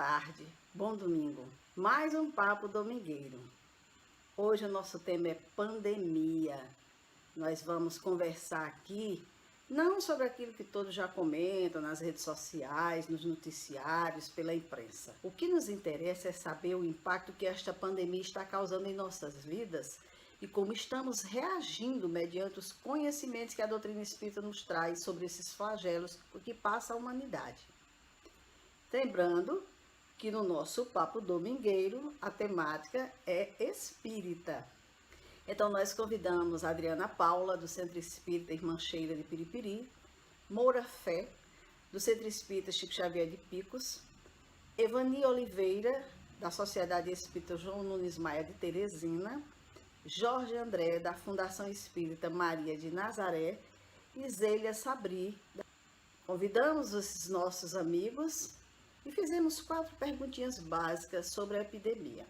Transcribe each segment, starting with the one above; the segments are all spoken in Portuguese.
tarde, bom domingo. Mais um papo domingueiro. Hoje o nosso tema é pandemia. Nós vamos conversar aqui não sobre aquilo que todos já comentam nas redes sociais, nos noticiários, pela imprensa. O que nos interessa é saber o impacto que esta pandemia está causando em nossas vidas e como estamos reagindo mediante os conhecimentos que a doutrina espírita nos traz sobre esses flagelos por que passa a humanidade. Lembrando que no nosso papo domingueiro a temática é espírita. Então nós convidamos a Adriana Paula, do Centro Espírita Irmã Sheila de Piripiri, Moura Fé, do Centro Espírita Chico Xavier de Picos, Evani Oliveira, da Sociedade Espírita João Nunes Maia de Teresina, Jorge André, da Fundação Espírita Maria de Nazaré, e Zélia Sabri. Convidamos esses nossos amigos e fizemos 4 perguntinhas básicas sobre a epidemia.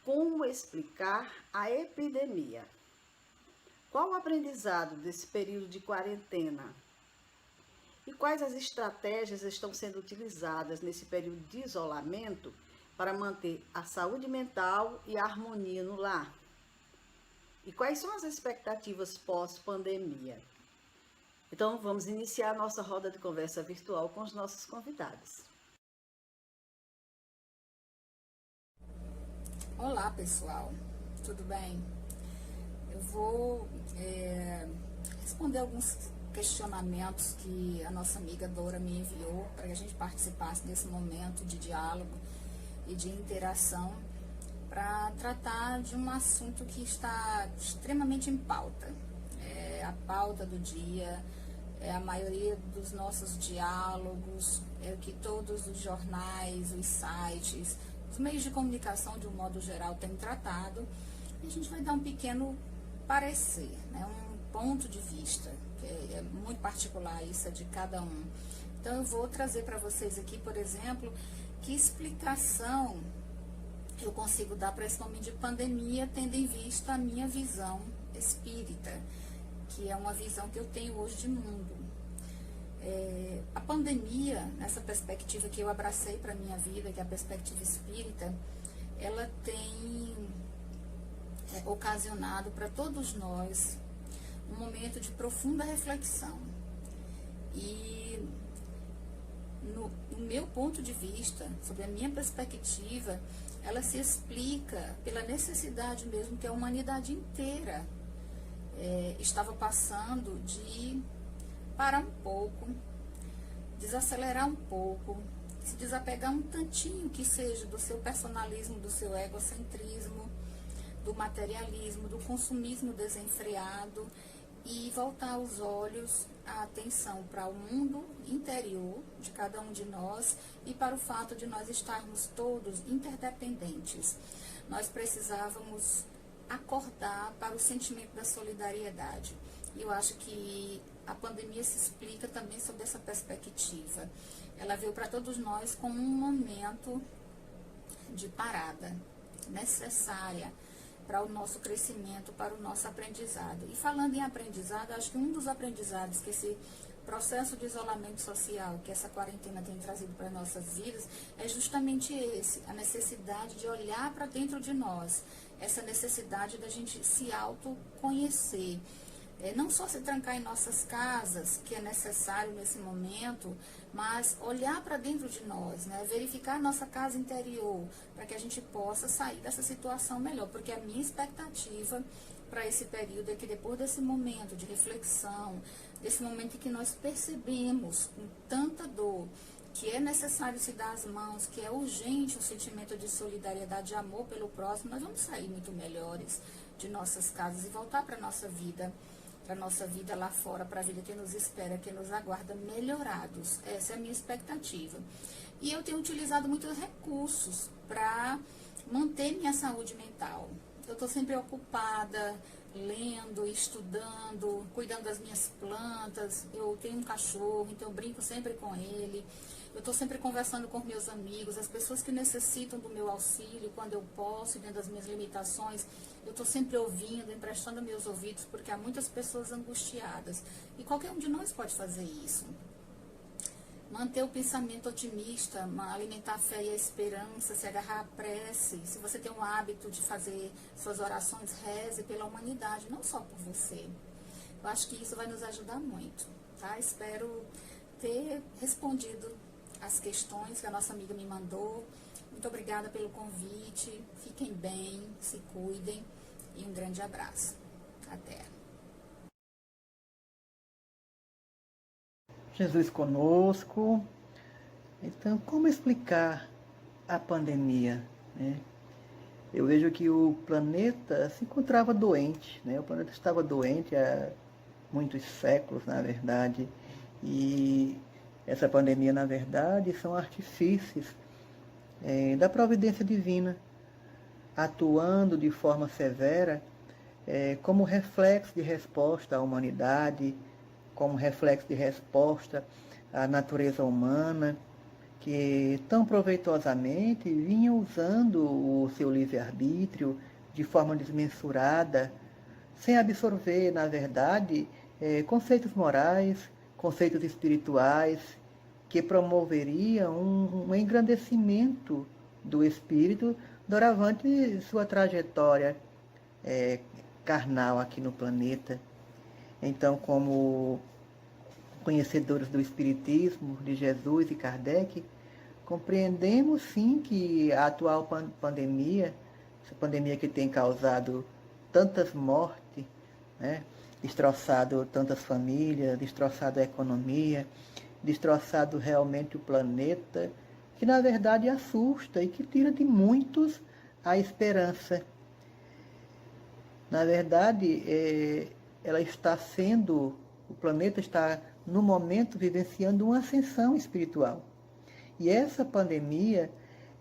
Como explicar a epidemia? Qual o aprendizado desse período de quarentena? E quais as estratégias estão sendo utilizadas nesse período de isolamento para manter a saúde mental e a harmonia no lar? E quais são as expectativas pós-pandemia? Então, vamos iniciar a nossa roda de conversa virtual com os nossos convidados. Olá, pessoal. Tudo bem? Eu vou responder alguns questionamentos que a nossa amiga Dora me enviou para que a gente participasse desse momento de diálogo e de interação para tratar de um assunto que está extremamente em pauta. É a pauta do dia, é a maioria dos nossos diálogos, é o que todos os jornais, os sites, os meios de comunicação de um modo geral têm tratado, e a gente vai dar um pequeno parecer, né? Um ponto de vista, que é muito particular, isso é de cada um. Então eu vou trazer para vocês aqui, por exemplo, que explicação eu consigo dar para esse momento de pandemia, tendo em vista a minha visão espírita, que é uma visão que eu tenho hoje de mundo. A pandemia, nessa perspectiva que eu abracei para a minha vida, que é a perspectiva espírita, ela tem ocasionado para todos nós um momento de profunda reflexão. E no meu ponto de vista, sobre a minha perspectiva, ela se explica pela necessidade mesmo que a humanidade inteira estava passando de parar um pouco, desacelerar um pouco, se desapegar um tantinho que seja do seu personalismo, do seu egocentrismo, do materialismo, do consumismo desenfreado e voltar os olhos, a atenção para o mundo interior de cada um de nós e para o fato de nós estarmos todos interdependentes. Nós precisávamos acordar para o sentimento da solidariedade. E eu acho que a pandemia se explica também sob essa perspectiva. Ela veio para todos nós como um momento de parada necessária para o nosso crescimento, para o nosso aprendizado. E falando em aprendizado, acho que um dos aprendizados que esse processo de isolamento social que essa quarentena tem trazido para nossas vidas é justamente esse, a necessidade de olhar para dentro de nós, essa necessidade da gente se autoconhecer. Não só se trancar em nossas casas, que é necessário nesse momento, mas olhar para dentro de nós, né? Verificar a nossa casa interior, para que a gente possa sair dessa situação melhor, porque a minha expectativa para esse período é que depois desse momento de reflexão, desse momento em que nós percebemos com tanta dor, que é necessário se dar as mãos, que é urgente o sentimento de solidariedade, de amor pelo próximo, nós vamos sair muito melhores de nossas casas e voltar para a nossa vida lá fora, para a vida que nos espera, que nos aguarda melhorados. Essa é a minha expectativa. E eu tenho utilizado muitos recursos para manter minha saúde mental. Eu estou sempre ocupada, lendo, estudando, cuidando das minhas plantas. Eu tenho um cachorro, então eu brinco sempre com ele. Eu estou sempre conversando com meus amigos, as pessoas que necessitam do meu auxílio, quando eu posso, dentro das minhas limitações, eu estou sempre ouvindo, emprestando meus ouvidos, porque há muitas pessoas angustiadas. E qualquer um de nós pode fazer isso. manter o pensamento otimista, alimentar a fé e a esperança, se agarrar à prece. Se você tem o hábito de fazer suas orações, reze pela humanidade, não só por você. Eu acho que isso vai nos ajudar muito, tá? Espero ter respondido as questões que a nossa amiga me mandou. Muito obrigada pelo convite. Fiquem bem, se cuidem e um grande abraço. Até. Jesus conosco. Então, como explicar a pandemia, né? Eu vejo que o planeta se encontrava doente, né? O planeta estava doente há muitos séculos, na verdade, e essa pandemia, na verdade, são artifícios da providência divina, atuando de forma severa como reflexo de resposta à humanidade, como reflexo de resposta à natureza humana, que tão proveitosamente vinha usando o seu livre-arbítrio de forma desmensurada, sem absorver, na verdade, conceitos morais, conceitos espirituais, que promoveriam um engrandecimento do espírito doravante sua trajetória carnal aqui no planeta. Então, como conhecedores do Espiritismo, de Jesus e Kardec, compreendemos sim que a atual pandemia, essa pandemia que tem causado tantas mortes, né, destroçado tantas famílias, destroçado a economia, destroçado realmente o planeta, que na verdade assusta e que tira de muitos a esperança. Na verdade, ela está sendo, o planeta está no momento vivenciando uma ascensão espiritual. E essa pandemia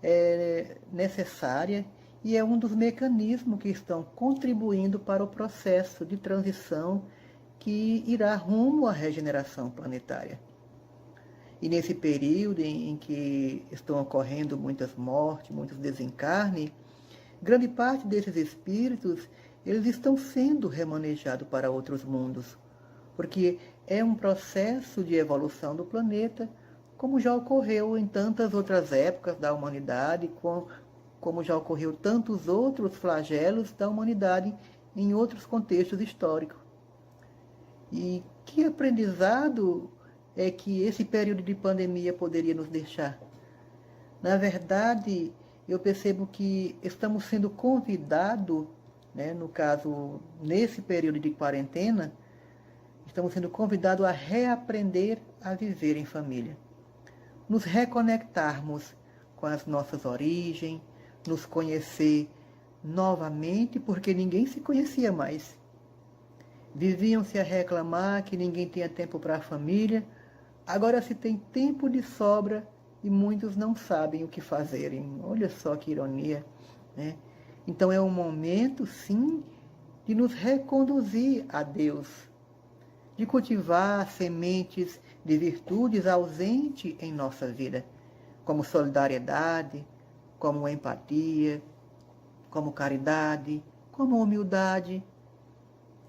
é necessária e é um dos mecanismos que estão contribuindo para o processo de transição que irá rumo à regeneração planetária. E nesse período em que estão ocorrendo muitas mortes, muitos desencarnes, grande parte desses espíritos, eles estão sendo remanejados para outros mundos, porque é um processo de evolução do planeta, como já ocorreu em tantas outras épocas da humanidade, como já ocorreu tantos outros flagelos da humanidade em outros contextos históricos. E que aprendizado é que esse período de pandemia poderia nos deixar? Na verdade, eu percebo que estamos sendo convidados, né, no caso, nesse período de quarentena, estamos sendo convidados a reaprender a viver em família. Nos reconectarmos com as nossas origens, nos conhecer novamente, porque ninguém se conhecia mais. Viviam-se a reclamar que ninguém tinha tempo para a família, agora se tem tempo de sobra e muitos não sabem o que fazerem. Olha só que ironia, né? Então é um momento, sim, de nos reconduzir a Deus, de cultivar sementes de virtudes ausentes em nossa vida, como solidariedade, como empatia, como caridade, como humildade.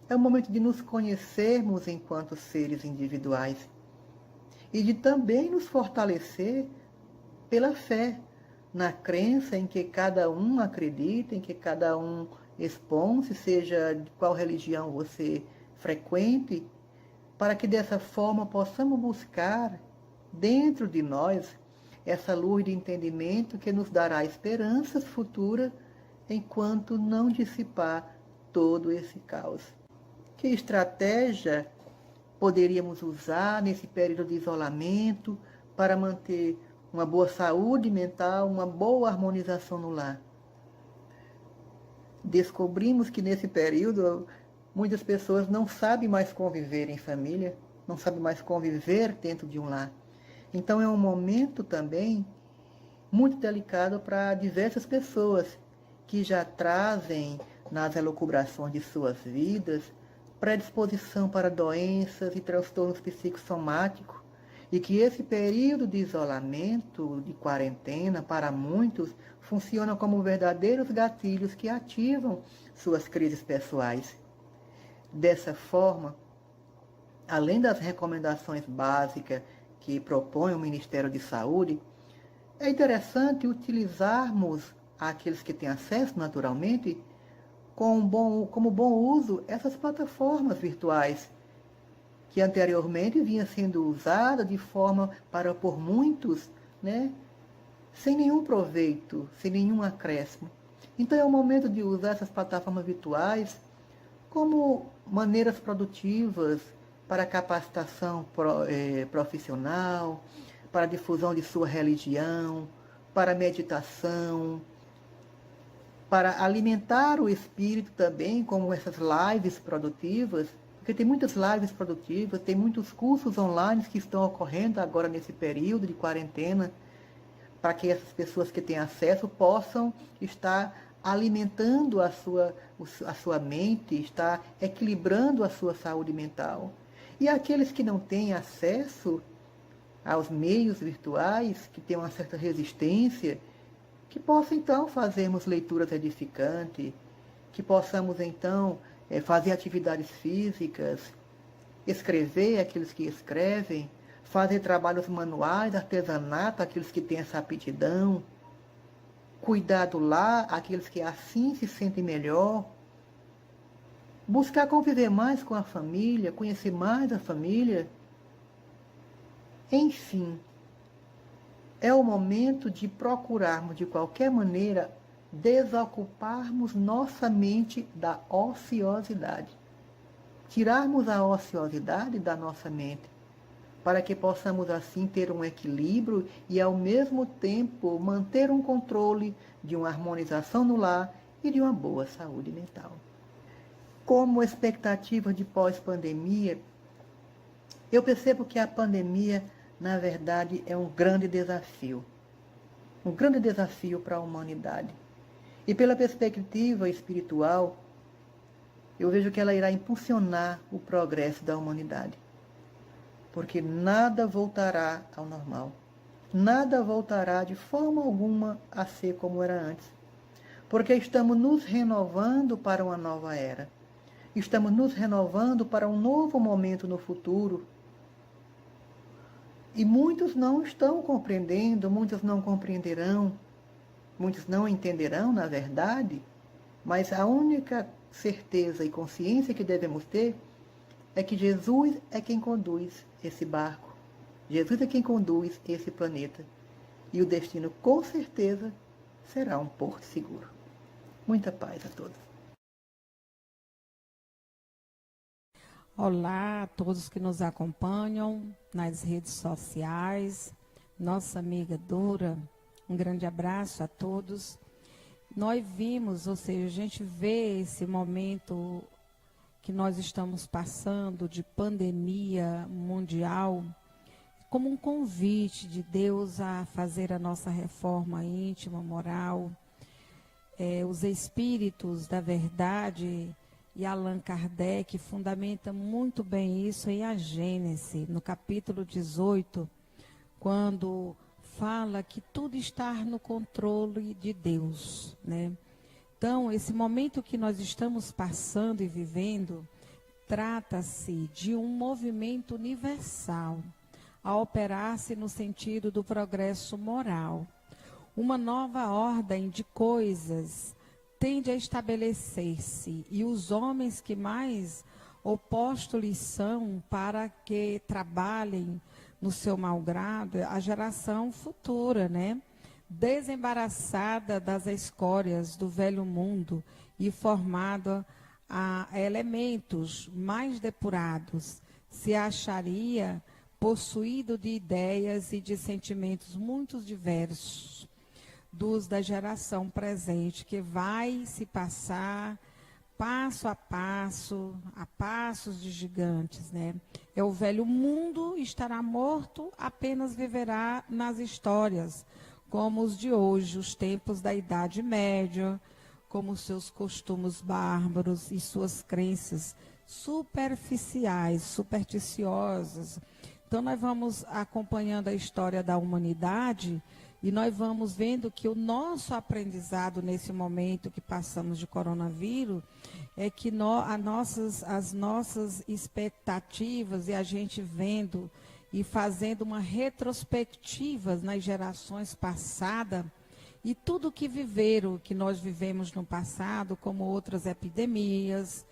É o momento de nos conhecermos enquanto seres individuais e de também nos fortalecer pela fé, na crença em que cada um acredita, em que cada um expõe, seja de qual religião você frequente, para que dessa forma possamos buscar dentro de nós essa luz de entendimento que nos dará esperanças futuras enquanto não dissipar todo esse caos. Que estratégia poderíamos usar nesse período de isolamento para manter uma boa saúde mental, uma boa harmonização no lar? Descobrimos que nesse período muitas pessoas não sabem mais conviver em família, não sabem mais conviver dentro de um lar. Então é um momento também muito delicado para diversas pessoas que já trazem nas elucubrações de suas vidas predisposição para doenças e transtornos psicossomáticos, e que esse período de isolamento, de quarentena, para muitos, funciona como verdadeiros gatilhos que ativam suas crises pessoais. Dessa forma, além das recomendações básicas que propõe o Ministério de Saúde, é interessante utilizarmos aqueles que têm acesso naturalmente como bom uso essas plataformas virtuais que anteriormente vinha sendo usada de forma para por muitos, né, sem nenhum proveito, sem nenhum acréscimo. Então é o momento de usar essas plataformas virtuais como maneiras produtivas para capacitação profissional, para difusão de sua religião, para meditação, para alimentar o espírito também, como essas lives produtivas, porque tem muitas lives produtivas, tem muitos cursos online que estão ocorrendo agora nesse período de quarentena, para que essas pessoas que têm acesso possam estar alimentando a sua mente, estar equilibrando a sua saúde mental. E aqueles que não têm acesso aos meios virtuais, que têm uma certa resistência, que possam então fazermos leituras edificantes, que possamos então fazer atividades físicas, escrever aqueles que escrevem, fazer trabalhos manuais, artesanato, aqueles que têm essa aptidão, cuidar do lar, aqueles que assim se sentem melhor, buscar conviver mais com a família, conhecer mais a família. Enfim, é o momento de procurarmos, de qualquer maneira, desocuparmos nossa mente da ociosidade. Tirarmos a ociosidade da nossa mente, para que possamos assim ter um equilíbrio e, ao mesmo tempo, manter um controle de uma harmonização no lar e de uma boa saúde mental. Como expectativa de pós-pandemia, eu percebo que a pandemia, na verdade, é um grande desafio para a humanidade. E pela perspectiva espiritual, eu vejo que ela irá impulsionar o progresso da humanidade. Porque nada voltará ao normal. Nada voltará de forma alguma a ser como era antes. Porque estamos nos renovando para uma nova era. Estamos nos renovando para um novo momento no futuro. E muitos não estão compreendendo, muitos não compreenderão, muitos não entenderão, na verdade, mas a única certeza e consciência que devemos ter é que Jesus é quem conduz esse barco. Jesus é quem conduz esse planeta. E o destino, com certeza, será um porto seguro. Muita paz a todos. Olá a todos que nos acompanham nas redes sociais. Nossa amiga Dora, um grande abraço a todos. Nós vimos, ou seja, a gente vê esse momento que nós estamos passando de pandemia mundial como um convite de Deus a fazer a nossa reforma íntima, moral. Os espíritos da verdade e Allan Kardec fundamenta muito bem isso em A Gênese, no capítulo 18, quando fala que tudo está no controle de Deus, né? Então, esse momento que nós estamos passando e vivendo, trata-se de um movimento universal, a operar-se no sentido do progresso moral. Uma nova ordem de coisas tende a estabelecer-se, e os homens que mais opostos lhes são para que trabalhem no seu malgrado, a geração futura, né? Desembaraçada das escórias do velho mundo e formada a elementos mais depurados, se acharia possuído de ideias e de sentimentos muito diversos dos da geração presente, que vai se passar passo a passos de gigantes, né? O velho mundo estará morto, apenas viverá nas histórias, como os de hoje, os tempos da Idade Média, como seus costumes bárbaros e suas crenças superficiais, supersticiosas. Então, nós vamos acompanhando a história da humanidade e nós vamos vendo que o nosso aprendizado nesse momento que passamos de coronavírus é que as nossas expectativas e a gente vendo e fazendo uma retrospectiva nas gerações passadas e tudo que viveram, que nós vivemos no passado, como outras epidemias,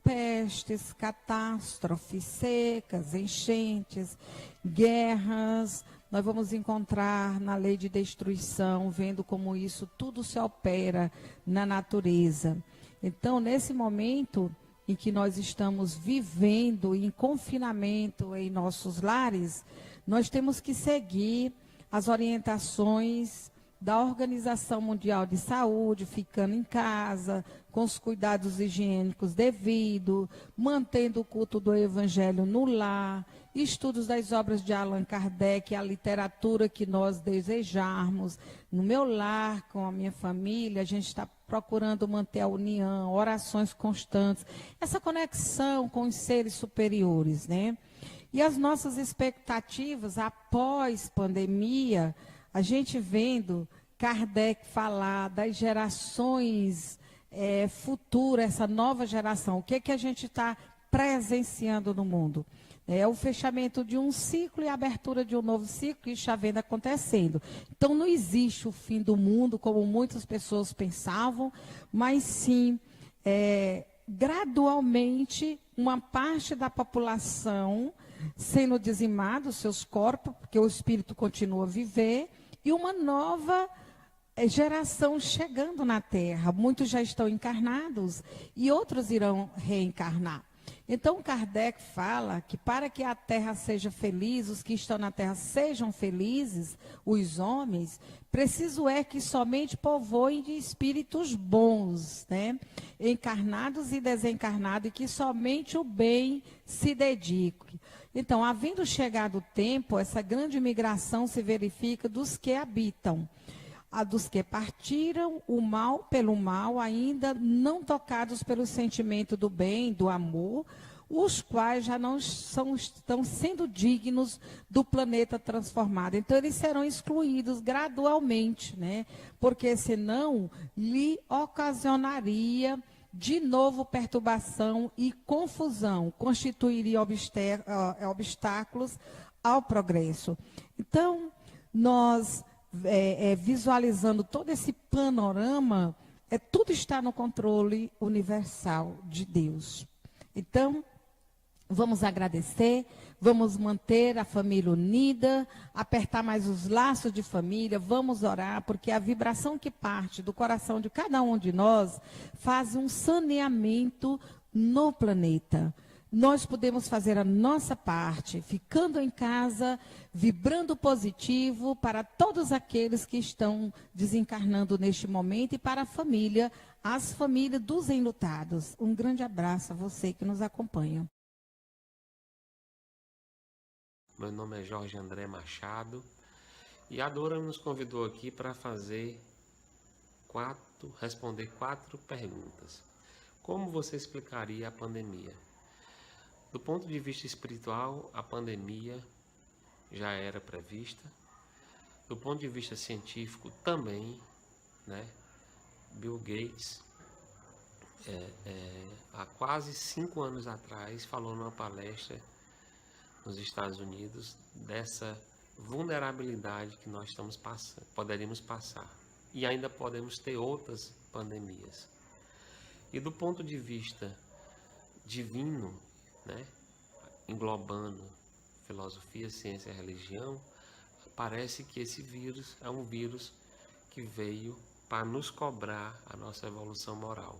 pestes, catástrofes, secas, enchentes, guerras. Nós vamos encontrar na lei de destruição, vendo como isso tudo se opera na natureza. Então, nesse momento em que nós estamos vivendo em confinamento em nossos lares, nós temos que seguir as orientações da Organização Mundial de Saúde, ficando em casa, com os cuidados higiênicos devidos, mantendo o culto do Evangelho no lar, estudos das obras de Allan Kardec, a literatura que nós desejarmos. No meu lar, com a minha família, a gente está procurando manter a união, orações constantes, essa conexão com os seres superiores, né? E as nossas expectativas após pandemia, a gente vendo Kardec falar das gerações futuras, essa nova geração, o que que a gente está presenciando no mundo? É o fechamento de um ciclo e a abertura de um novo ciclo que está vendo acontecendo. Então, não existe o fim do mundo, como muitas pessoas pensavam, mas sim, gradualmente, uma parte da população sendo dizimada, os seus corpos, porque o espírito continua a viver, e uma nova geração chegando na Terra. Muitos já estão encarnados e outros irão reencarnar. Então, Kardec fala que para que a Terra seja feliz, os que estão na Terra sejam felizes, os homens, preciso é que somente povoem de espíritos bons, né? Encarnados e desencarnados, e que somente o bem se dedique. Então, havendo chegado o tempo, essa grande migração se verifica dos que habitam. A dos que partiram o mal pelo mal, ainda não tocados pelo sentimento do bem, do amor, os quais já não estão sendo dignos do planeta transformado. Então, eles serão excluídos gradualmente, né? Porque senão lhe ocasionaria de novo perturbação e confusão, constituiria obstáculos ao progresso. Então, nós visualizando todo esse panorama, tudo está no controle universal de Deus. Então, vamos agradecer, vamos manter a família unida, apertar mais os laços de família, vamos orar, porque a vibração que parte do coração de cada um de nós faz um saneamento no planeta. Nós podemos fazer a nossa parte, ficando em casa, vibrando positivo para todos aqueles que estão desencarnando neste momento e para a família, as famílias dos enlutados. Um grande abraço a você que nos acompanha. Meu nome é Jorge André Machado e a Dora nos convidou aqui para responder 4 perguntas. Como você explicaria a pandemia? Do ponto de vista espiritual, a pandemia já era prevista. Do ponto de vista científico, também, né? Bill Gates, há quase 5 anos atrás, falou numa palestra nos Estados Unidos dessa vulnerabilidade que nós poderíamos passar. E ainda podemos ter outras pandemias. E do ponto de vista divino, né, englobando filosofia, ciência e religião, parece que esse vírus é um vírus que veio para nos cobrar a nossa evolução moral.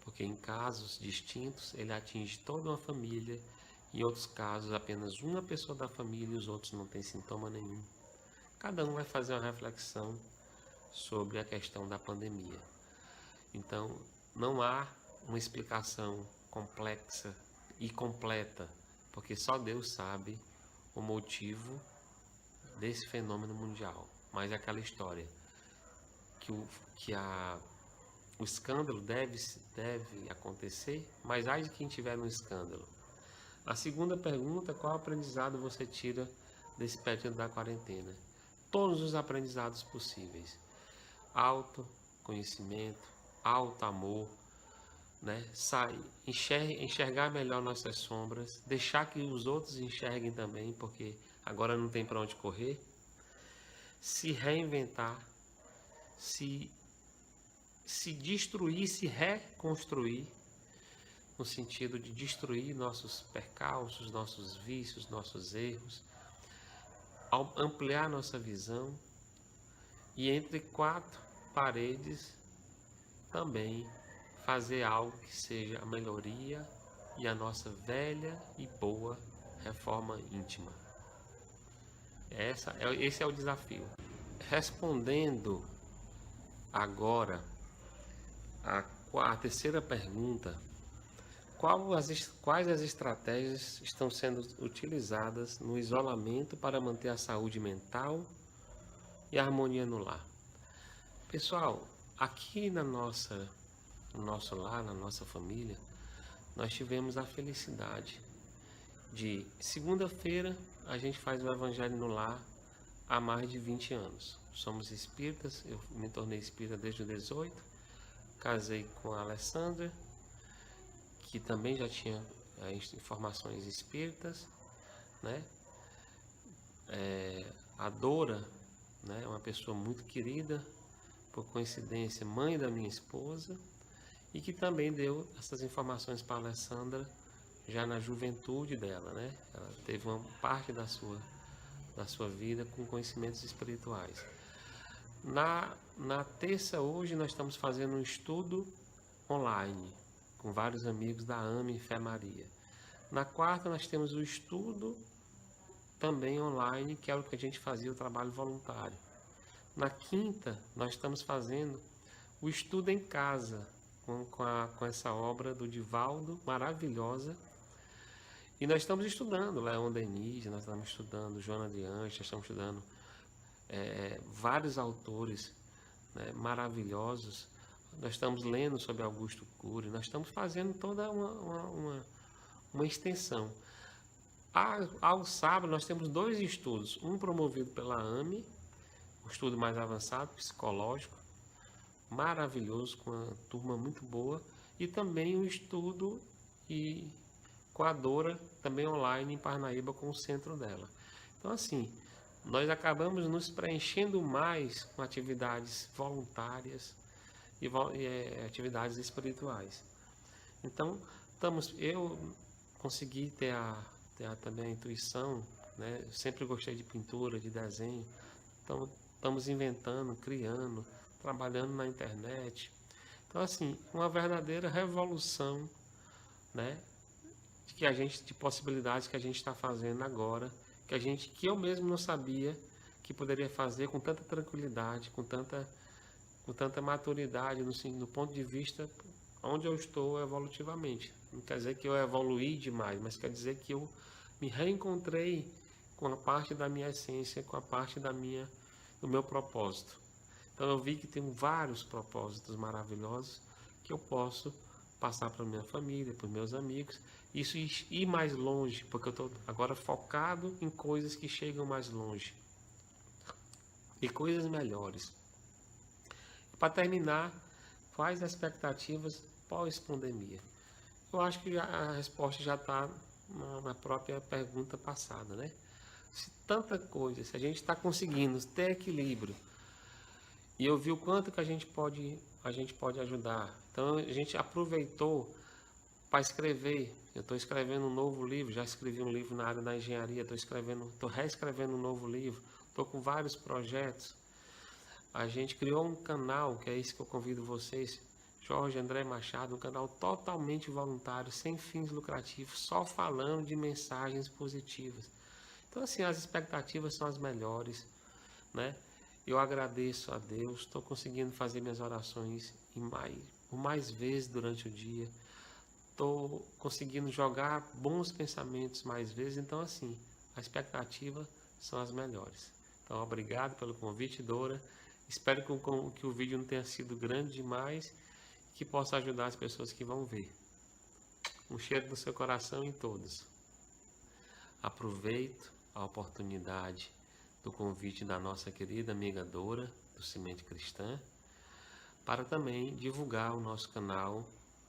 Porque em casos distintos ele atinge toda uma família, em outros casos apenas uma pessoa da família e os outros não têm sintoma nenhum. Cada um vai fazer uma reflexão sobre a questão da pandemia. Então, não há uma explicação complexa e completa, porque só Deus sabe o motivo desse fenômeno mundial. Mas é aquela história que o escândalo deve acontecer, mas ai de quem tiver no escândalo. A segunda pergunta: qual aprendizado você tira desse período da quarentena? Todos os aprendizados possíveis. Autoconhecimento, auto-amor, né? Enxergar melhor nossas sombras, deixar que os outros enxerguem também, porque agora não tem para onde correr, se reinventar, se destruir, se reconstruir, no sentido de destruir nossos percalços, nossos vícios, nossos erros, ampliar nossa visão e entre quatro paredes também fazer algo que seja a melhoria e a nossa velha e boa reforma íntima. Esse é o desafio. Respondendo agora a terceira pergunta, quais as estratégias estão sendo utilizadas no isolamento para manter a saúde mental e a harmonia no lar? Pessoal, aqui no nosso lar, na nossa família, nós tivemos a felicidade de segunda-feira a gente faz o Evangelho no Lar há mais de 20 anos. Somos espíritas, eu me tornei espírita desde os 18, casei com a Alessandra, que também já tinha informações espíritas, né? A Dora, né, é uma pessoa muito querida, por coincidência, mãe da minha esposa, e que também deu essas informações para a Alessandra já na juventude dela, né? Ela teve uma parte da sua vida com conhecimentos espirituais. Na terça, hoje, nós estamos fazendo um estudo online, com vários amigos da AME e Fé Maria. Na quarta, nós temos o estudo também online, que é o que a gente fazia, o trabalho voluntário. Na quinta, nós estamos fazendo o estudo em casa, com essa obra do Divaldo, maravilhosa. E nós estamos estudando Leon Denis, nós estamos estudando Joana de Anjos, nós estamos estudando vários autores, né, maravilhosos. Nós estamos lendo sobre Augusto Cury, nós estamos fazendo toda uma extensão. Ao sábado, nós temos 2 estudos, um promovido pela AME, um estudo mais avançado, psicológico, maravilhoso, com uma turma muito boa, e também um estudo com a Dora, também online em Parnaíba, com o centro dela. Então, assim, nós acabamos nos preenchendo mais com atividades voluntárias e atividades espirituais. Então, eu consegui ter também a intuição, né? Eu sempre gostei de pintura, de desenho, então estamos inventando, criando, trabalhando na internet. Então, assim, uma verdadeira revolução, né? De possibilidades que a gente está fazendo agora, que eu mesmo não sabia que poderia fazer com tanta tranquilidade, com tanta maturidade no ponto de vista onde eu estou evolutivamente. Não quer dizer que eu evoluí demais, mas quer dizer que eu me reencontrei com a parte da minha essência, com a parte do meu propósito. Então eu vi que tenho vários propósitos maravilhosos que eu posso passar para minha família, para os meus amigos, isso ir mais longe, porque eu estou agora focado em coisas que chegam mais longe e coisas melhores. Para terminar, quais as expectativas pós-pandemia? Eu acho que a resposta já está na própria pergunta passada, né? Se tanta coisa, se a gente está conseguindo ter equilíbrio, e eu vi o quanto que a gente pode ajudar. Então a gente aproveitou para escrever. Eu estou escrevendo um novo livro, já escrevi um livro na área da engenharia, estou reescrevendo um novo livro, estou com vários projetos. A gente criou um canal, que é isso que eu convido vocês, Jorge André Machado, um canal totalmente voluntário, sem fins lucrativos, só falando de mensagens positivas. Então, assim, as expectativas são as melhores, né? Eu agradeço a Deus, estou conseguindo fazer minhas orações mais vezes durante o dia, estou conseguindo jogar bons pensamentos mais vezes, então, assim, a expectativa são as melhores. Então, obrigado pelo convite, Dora. Espero que o vídeo não tenha sido grande demais, que possa ajudar as pessoas que vão ver. Um cheiro no seu coração em todos. Aproveito a oportunidade do convite da nossa querida amiga Dora, do Semente Cristã, para também divulgar o nosso canal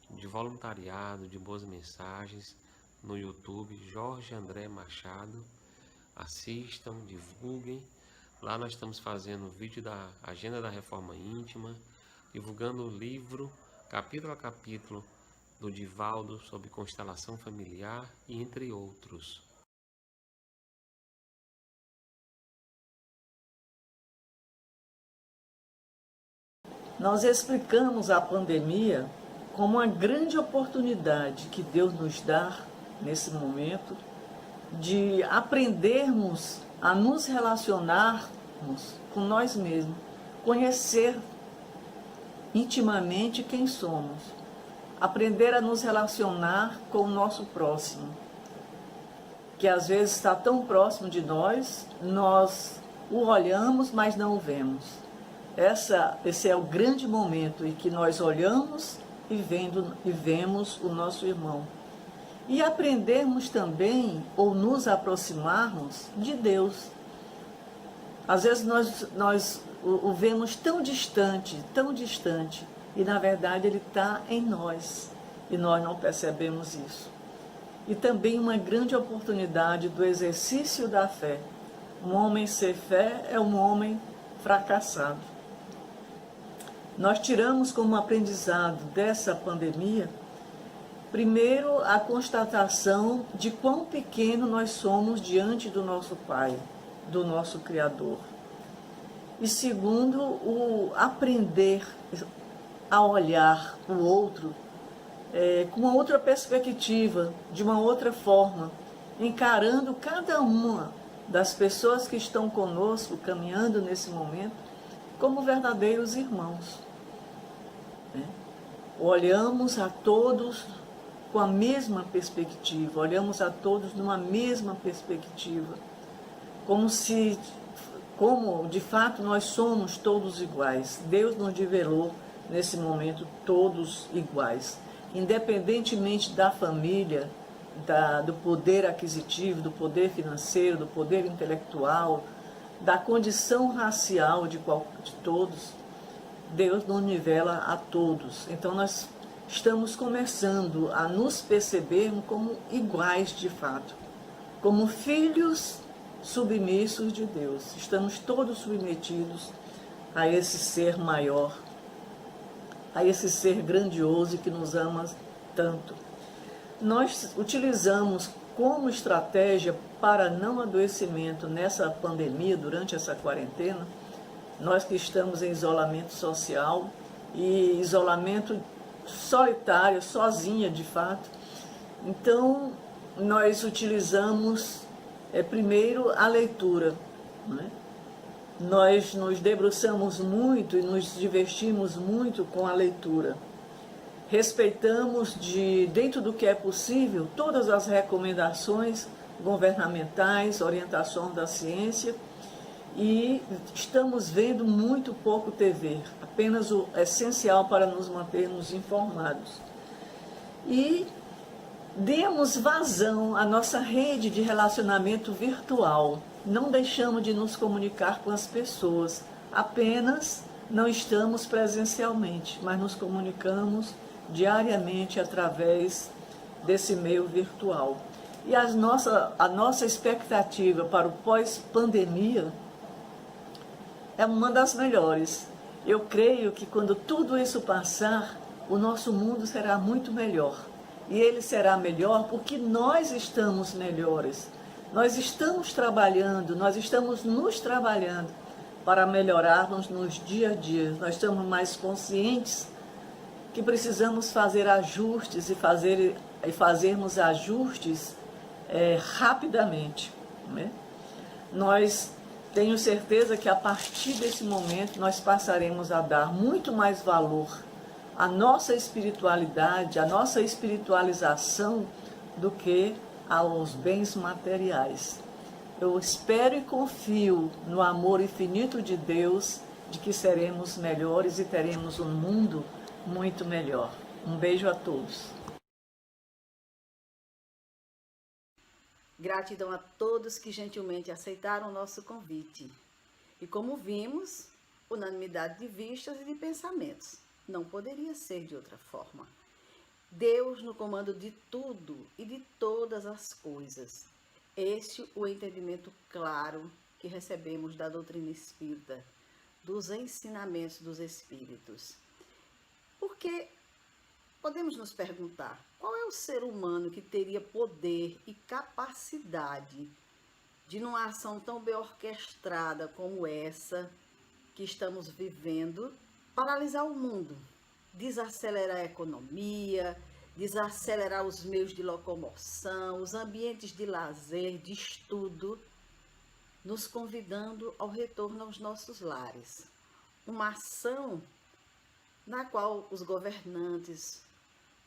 de voluntariado, de boas mensagens, no YouTube, Jorge André Machado, assistam, divulguem. Lá nós estamos fazendo o vídeo da Agenda da Reforma Íntima, divulgando o livro, capítulo a capítulo, do Divaldo sobre constelação familiar e entre outros. Nós explicamos a pandemia como uma grande oportunidade que Deus nos dá nesse momento de aprendermos a nos relacionarmos com nós mesmos, conhecer intimamente quem somos, aprender a nos relacionar com o nosso próximo, que às vezes está tão próximo de nós, nós o olhamos, mas não o vemos. Esse é o grande momento em que nós olhamos e vemos o nosso irmão. E aprendermos também, ou nos aproximarmos de Deus. Às vezes nós o vemos tão distante, e na verdade ele está em nós, e nós não percebemos isso. E também uma grande oportunidade do exercício da fé. Um homem sem fé é um homem fracassado. Nós tiramos como aprendizado dessa pandemia, primeiro, a constatação de quão pequeno nós somos diante do nosso Pai, do nosso Criador. E segundo, o aprender a olhar o outro com uma outra perspectiva, de uma outra forma, encarando cada uma das pessoas que estão conosco, caminhando nesse momento, como verdadeiros irmãos. Olhamos a todos com a mesma perspectiva, olhamos a todos numa mesma perspectiva, como de fato nós somos todos iguais. Deus nos nivelou nesse momento todos iguais, independentemente da família, do poder aquisitivo, do poder financeiro, do poder intelectual, da condição racial de todos. Deus nos nivela a todos. Então nós estamos começando a nos percebermos como iguais de fato, como filhos submissos de Deus. Estamos todos submetidos a esse ser maior, a esse ser grandioso que nos ama tanto. Nós utilizamos como estratégia para não adoecimento nessa pandemia, durante essa quarentena, nós que estamos em isolamento social e isolamento solitário, sozinha de fato. Então, nós utilizamos primeiro a leitura, né? Nós nos debruçamos muito e nos divertimos muito com a leitura. Respeitamos, dentro do que é possível, todas as recomendações governamentais, orientações da ciência, e estamos vendo muito pouco TV, apenas o essencial para nos mantermos informados. E demos vazão à nossa rede de relacionamento virtual. Não deixamos de nos comunicar com as pessoas, apenas não estamos presencialmente, mas nos comunicamos diariamente através desse meio virtual. E a nossa expectativa para o pós-pandemia é uma das melhores. Eu creio que quando tudo isso passar, o nosso mundo será muito melhor. E ele será melhor porque nós estamos melhores. Nós estamos trabalhando, nós estamos nos trabalhando para melhorarmos nos dia a dia. Nós estamos mais conscientes que precisamos fazer ajustes e fazermos ajustes rapidamente, né? Tenho certeza que a partir desse momento nós passaremos a dar muito mais valor à nossa espiritualidade, à nossa espiritualização, do que aos bens materiais. Eu espero e confio no amor infinito de Deus, de que seremos melhores e teremos um mundo muito melhor. Um beijo a todos. Gratidão a todos que gentilmente aceitaram o nosso convite. E como vimos, unanimidade de vistas e de pensamentos. Não poderia ser de outra forma. Deus no comando de tudo e de todas as coisas. Este o entendimento claro que recebemos da doutrina espírita, dos ensinamentos dos espíritos. Porque podemos nos perguntar, qual é o ser humano que teria poder e capacidade de, numa ação tão bem orquestrada como essa que estamos vivendo, paralisar o mundo, desacelerar a economia, desacelerar os meios de locomoção, os ambientes de lazer, de estudo, nos convidando ao retorno aos nossos lares. Uma ação na qual os governantes,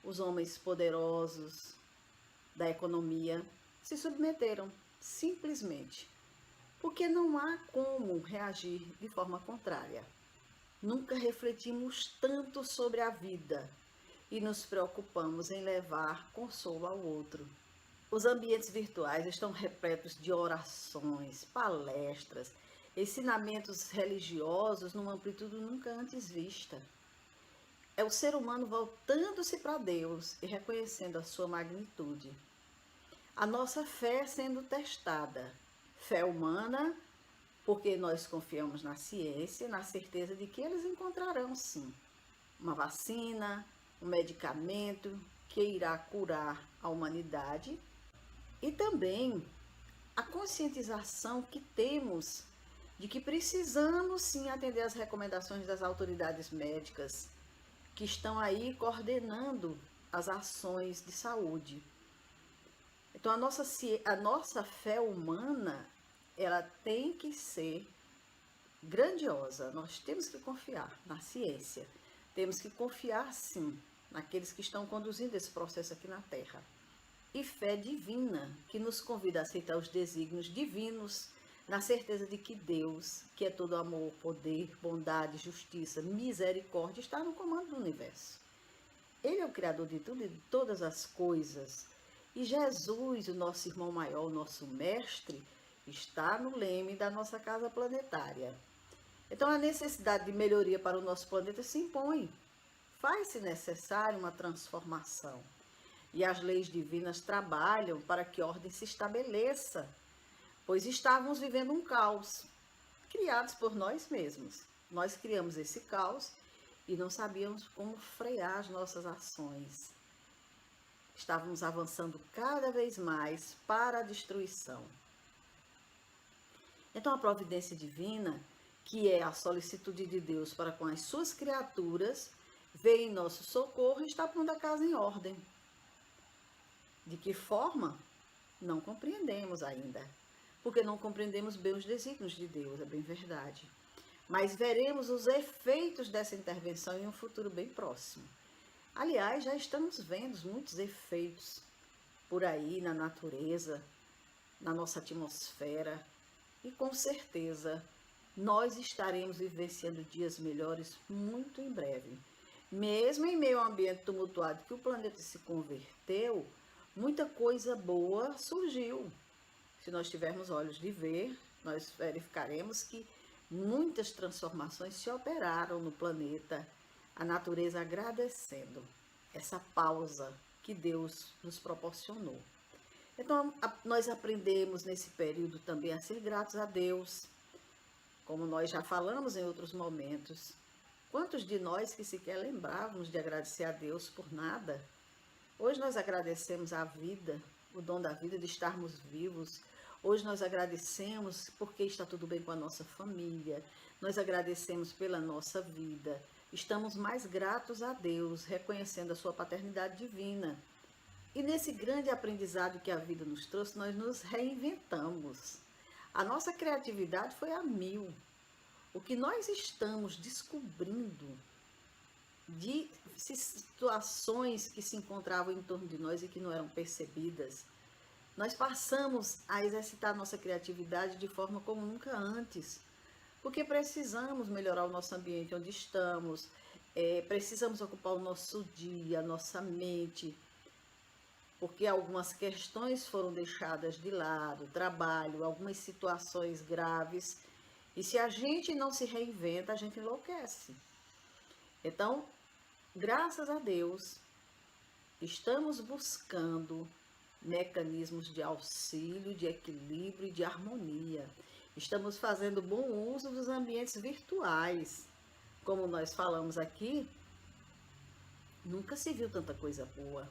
os homens poderosos da economia se submeteram, simplesmente, porque não há como reagir de forma contrária. Nunca refletimos tanto sobre a vida e nos preocupamos em levar consolo ao outro. Os ambientes virtuais estão repletos de orações, palestras, ensinamentos religiosos numa amplitude nunca antes vista. É o ser humano voltando-se para Deus e reconhecendo a sua magnitude. A nossa fé sendo testada. Fé humana, porque nós confiamos na ciência, na certeza de que eles encontrarão, sim, uma vacina, um medicamento que irá curar a humanidade. E também a conscientização que temos de que precisamos, sim, atender às recomendações das autoridades médicas, que estão aí coordenando as ações de saúde. Então, a nossa fé humana, ela tem que ser grandiosa. Nós temos que confiar na ciência. Temos que confiar, sim, naqueles que estão conduzindo esse processo aqui na Terra. E fé divina, que nos convida a aceitar os desígnios divinos, na certeza de que Deus, que é todo amor, poder, bondade, justiça, misericórdia, está no comando do universo. Ele é o Criador de tudo e de todas as coisas. E Jesus, o nosso irmão maior, o nosso mestre, está no leme da nossa casa planetária. Então a necessidade de melhoria para o nosso planeta se impõe. Faz-se necessária uma transformação. E as leis divinas trabalham para que a ordem se estabeleça, pois estávamos vivendo um caos, criados por nós mesmos. Nós criamos esse caos e não sabíamos como frear as nossas ações. Estávamos avançando cada vez mais para a destruição. Então a providência divina, que é a solicitude de Deus para com as suas criaturas, veio em nosso socorro e está pondo a casa em ordem. De que forma? Não compreendemos ainda, porque não compreendemos bem os desígnios de Deus, é bem verdade. Mas veremos os efeitos dessa intervenção em um futuro bem próximo. Aliás, já estamos vendo muitos efeitos por aí na natureza, na nossa atmosfera, e com certeza nós estaremos vivenciando dias melhores muito em breve. Mesmo em meio ao ambiente tumultuado que o planeta se converteu, muita coisa boa surgiu. Se nós tivermos olhos de ver, nós verificaremos que muitas transformações se operaram no planeta, a natureza agradecendo essa pausa que Deus nos proporcionou. Então, nós aprendemos nesse período também a ser gratos a Deus, como nós já falamos em outros momentos. Quantos de nós que sequer lembrávamos de agradecer a Deus por nada? Hoje nós agradecemos a vida, o dom da vida, de estarmos vivos. Hoje nós agradecemos porque está tudo bem com a nossa família. Nós agradecemos pela nossa vida. Estamos mais gratos a Deus, reconhecendo a sua paternidade divina. E nesse grande aprendizado que a vida nos trouxe, nós nos reinventamos. A nossa criatividade foi a mil. O que nós estamos descobrindo de situações que se encontravam em torno de nós e que não eram percebidas, nós passamos a exercitar nossa criatividade de forma como nunca antes, porque precisamos melhorar o nosso ambiente onde estamos, precisamos ocupar o nosso dia, a nossa mente, porque algumas questões foram deixadas de lado, trabalho, algumas situações graves, e se a gente não se reinventa, a gente enlouquece. Então, graças a Deus, estamos buscando mecanismos de auxílio, de equilíbrio e de harmonia. Estamos fazendo bom uso dos ambientes virtuais. Como nós falamos aqui, nunca se viu tanta coisa boa,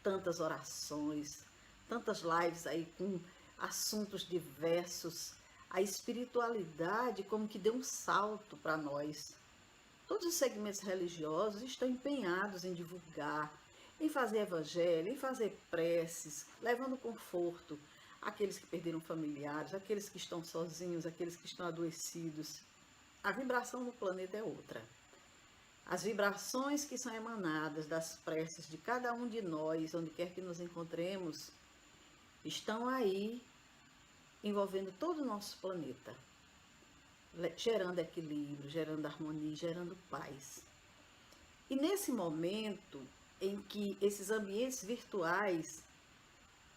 tantas orações, tantas lives aí com assuntos diversos. A espiritualidade como que deu um salto para nós. Todos os segmentos religiosos estão empenhados em divulgar, em fazer evangelho, em fazer preces, levando conforto àqueles que perderam familiares, àqueles que estão sozinhos, àqueles que estão adoecidos. A vibração no planeta é outra. As vibrações que são emanadas das preces de cada um de nós, onde quer que nos encontremos, estão aí envolvendo todo o nosso planeta, gerando equilíbrio, gerando harmonia, gerando paz. E nesse momento em que esses ambientes virtuais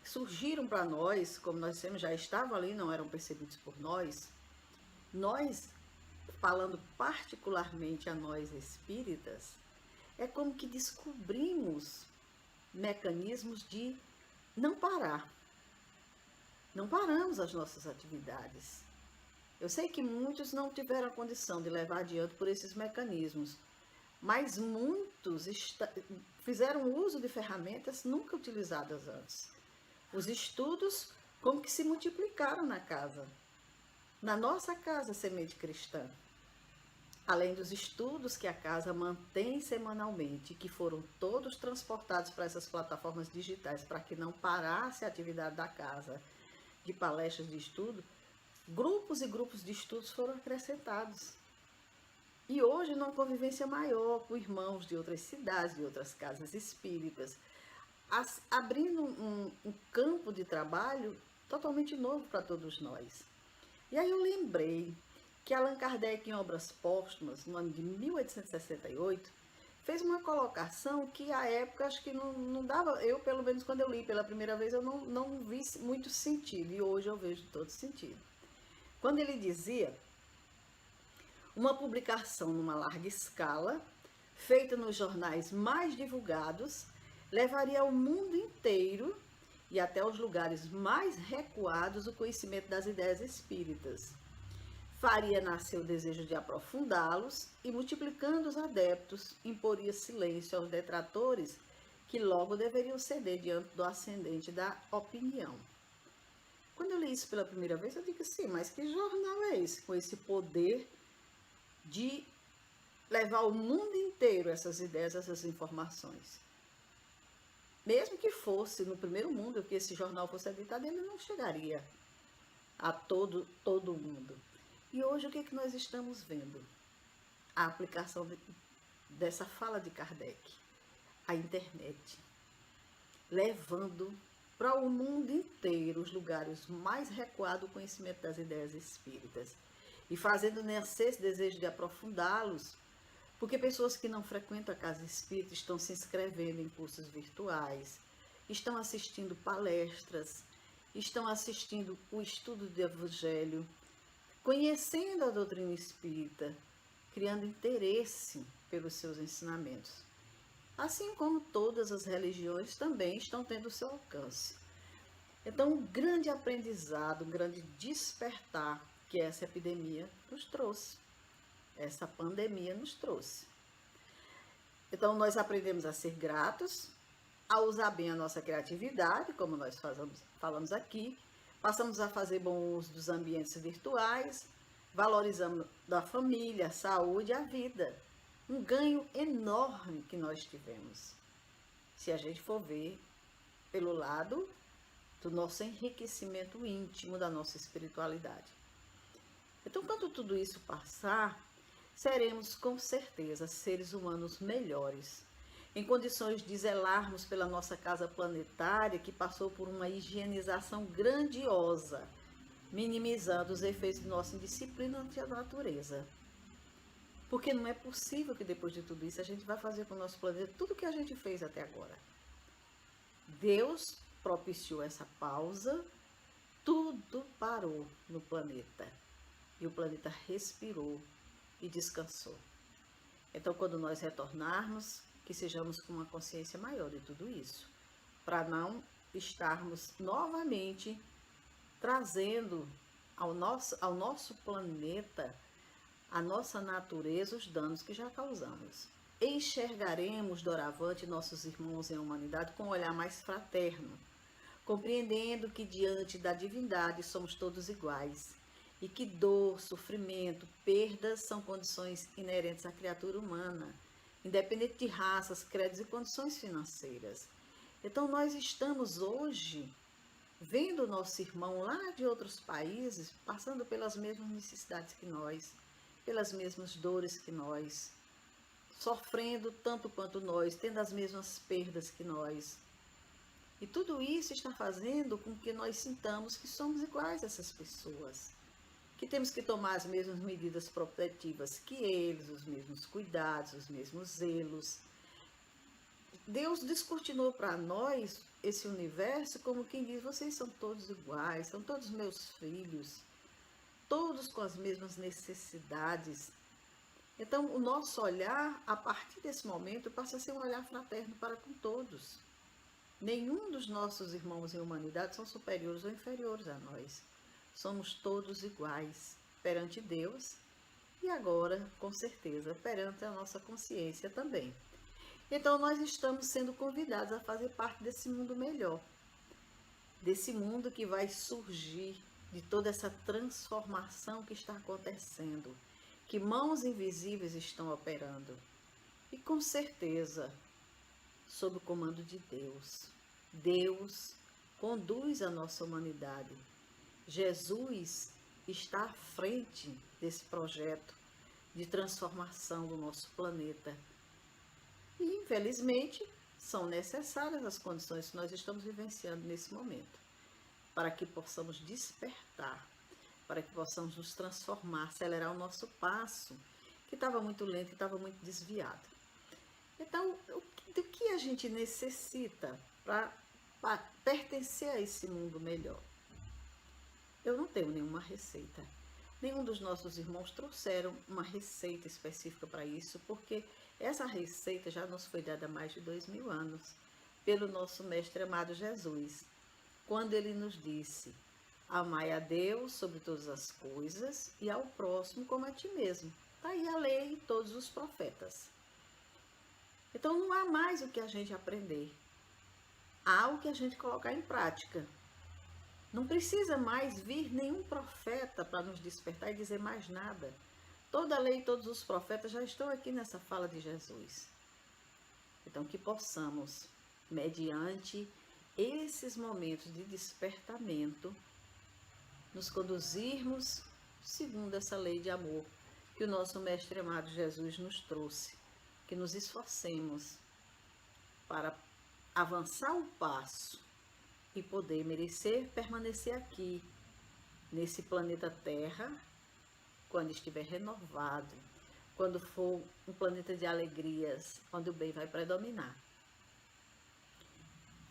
surgiram para nós, como nós dissemos, já estavam ali, não eram percebidos por nós, falando particularmente a nós espíritas, é como que descobrimos mecanismos de não parar. Não paramos as nossas atividades. Eu sei que muitos não tiveram a condição de levar adiante por esses mecanismos, mas muitos fizeram uso de ferramentas nunca utilizadas antes. Os estudos como que se multiplicaram na casa, na nossa casa Semente Cristã. Além dos estudos que a casa mantém semanalmente, que foram todos transportados para essas plataformas digitais para que não parasse a atividade da casa de palestras de estudo, grupos e grupos de estudos foram acrescentados. E hoje, numa convivência maior com irmãos de outras cidades, de outras casas espíritas, abrindo um campo de trabalho totalmente novo para todos nós. E aí eu lembrei que Allan Kardec, em Obras Póstumas, no ano de 1868, fez uma colocação que, à época, acho que não dava, eu, pelo menos, quando eu li pela primeira vez, eu não vi muito sentido, e hoje eu vejo todo sentido. Quando ele dizia, uma publicação numa larga escala, feita nos jornais mais divulgados, levaria ao mundo inteiro e até os lugares mais recuados o conhecimento das ideias espíritas. Faria nascer o desejo de aprofundá-los e, multiplicando os adeptos, imporia silêncio aos detratores que logo deveriam ceder diante do ascendente da opinião. Quando eu li isso pela primeira vez, eu digo sim, mas que jornal é esse, com esse poder de levar ao mundo inteiro essas ideias, essas informações? Mesmo que fosse no primeiro mundo, que esse jornal fosse editado, ele não chegaria a todo mundo. E hoje o que nós estamos vendo? A aplicação dessa fala de Kardec, a internet, levando para o mundo inteiro os lugares mais recuados o conhecimento das ideias espíritas e fazendo nascer esse desejo de aprofundá-los, porque pessoas que não frequentam a casa espírita estão se inscrevendo em cursos virtuais, estão assistindo palestras, estão assistindo o estudo do Evangelho, conhecendo a doutrina espírita, criando interesse pelos seus ensinamentos. Assim como todas as religiões também estão tendo o seu alcance. Então, um grande aprendizado, um grande despertar que essa epidemia nos trouxe, essa pandemia nos trouxe. Então, nós aprendemos a ser gratos, a usar bem a nossa criatividade, como nós falamos aqui, passamos a fazer bom uso dos ambientes virtuais, valorizamos a família, a saúde e a vida. Um ganho enorme que nós tivemos, se a gente for ver pelo lado do nosso enriquecimento íntimo da nossa espiritualidade. Então, quando tudo isso passar, seremos com certeza seres humanos melhores, em condições de zelarmos pela nossa casa planetária, que passou por uma higienização grandiosa, minimizando os efeitos de nossa indisciplina ante a natureza. Porque não é possível que depois de tudo isso a gente vai fazer com o nosso planeta tudo o que a gente fez até agora. Deus propiciou essa pausa, tudo parou no planeta. E o planeta respirou e descansou. Então, quando nós retornarmos, que sejamos com uma consciência maior de tudo isso, para não estarmos novamente trazendo ao nosso planeta, à nossa natureza, os danos que já causamos. Enxergaremos doravante nossos irmãos em humanidade com um olhar mais fraterno, compreendendo que diante da divindade somos todos iguais e que dor, sofrimento, perdas são condições inerentes à criatura humana, independente de raças, credos e condições financeiras. Então nós estamos hoje vendo o nosso irmão lá de outros países passando pelas mesmas necessidades que nós, pelas mesmas dores que nós, sofrendo tanto quanto nós, tendo as mesmas perdas que nós. E tudo isso está fazendo com que nós sintamos que somos iguais a essas pessoas, que temos que tomar as mesmas medidas protetivas que eles, os mesmos cuidados, os mesmos zelos. Deus descortinou para nós esse universo como quem diz: vocês são todos iguais, são todos meus filhos, todos com as mesmas necessidades. Então, o nosso olhar, a partir desse momento, passa a ser um olhar fraterno para com todos. Nenhum dos nossos irmãos em humanidade são superiores ou inferiores a nós. Somos todos iguais perante Deus e agora, com certeza, perante a nossa consciência também. Então, nós estamos sendo convidados a fazer parte desse mundo melhor, desse mundo que vai surgir de toda essa transformação que está acontecendo, que mãos invisíveis estão operando. E com certeza, sob o comando de Deus. Deus conduz a nossa humanidade. Jesus está à frente desse projeto de transformação do nosso planeta. E, infelizmente, são necessárias as condições que nós estamos vivenciando nesse momento, para que possamos despertar, para que possamos nos transformar, acelerar o nosso passo, que estava muito lento, que estava muito desviado. Então, do que a gente necessita para pertencer a esse mundo melhor? Eu não tenho nenhuma receita. Nenhum dos nossos irmãos trouxeram uma receita específica para isso, porque essa receita já nos foi dada há mais de 2000 anos, pelo nosso mestre amado Jesus, quando ele nos disse: amai a Deus sobre todas as coisas e ao próximo como a ti mesmo. Está aí a lei e todos os profetas. Então não há mais o que a gente aprender. Há o que a gente colocar em prática. Não precisa mais vir nenhum profeta para nos despertar e dizer mais nada. Toda a lei e todos os profetas já estão aqui nessa fala de Jesus. Então que possamos, mediante esses momentos de despertamento, nos conduzirmos segundo essa lei de amor que o nosso mestre amado Jesus nos trouxe, que nos esforcemos para avançar o passo e poder merecer permanecer aqui, nesse planeta Terra, quando estiver renovado, quando for um planeta de alegrias, onde o bem vai predominar.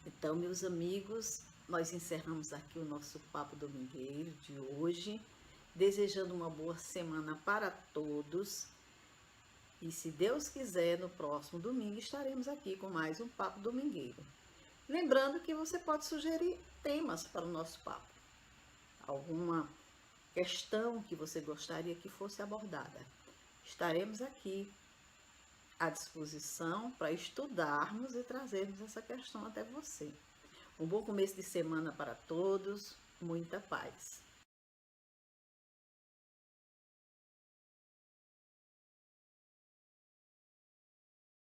Então, meus amigos, nós encerramos aqui o nosso Papo Domingueiro de hoje, desejando uma boa semana para todos. E se Deus quiser, no próximo domingo estaremos aqui com mais um Papo Domingueiro. Lembrando que você pode sugerir temas para o nosso papo. Alguma questão que você gostaria que fosse abordada. Estaremos aqui à disposição para estudarmos e trazermos essa questão até você. Um bom começo de semana para todos, muita paz.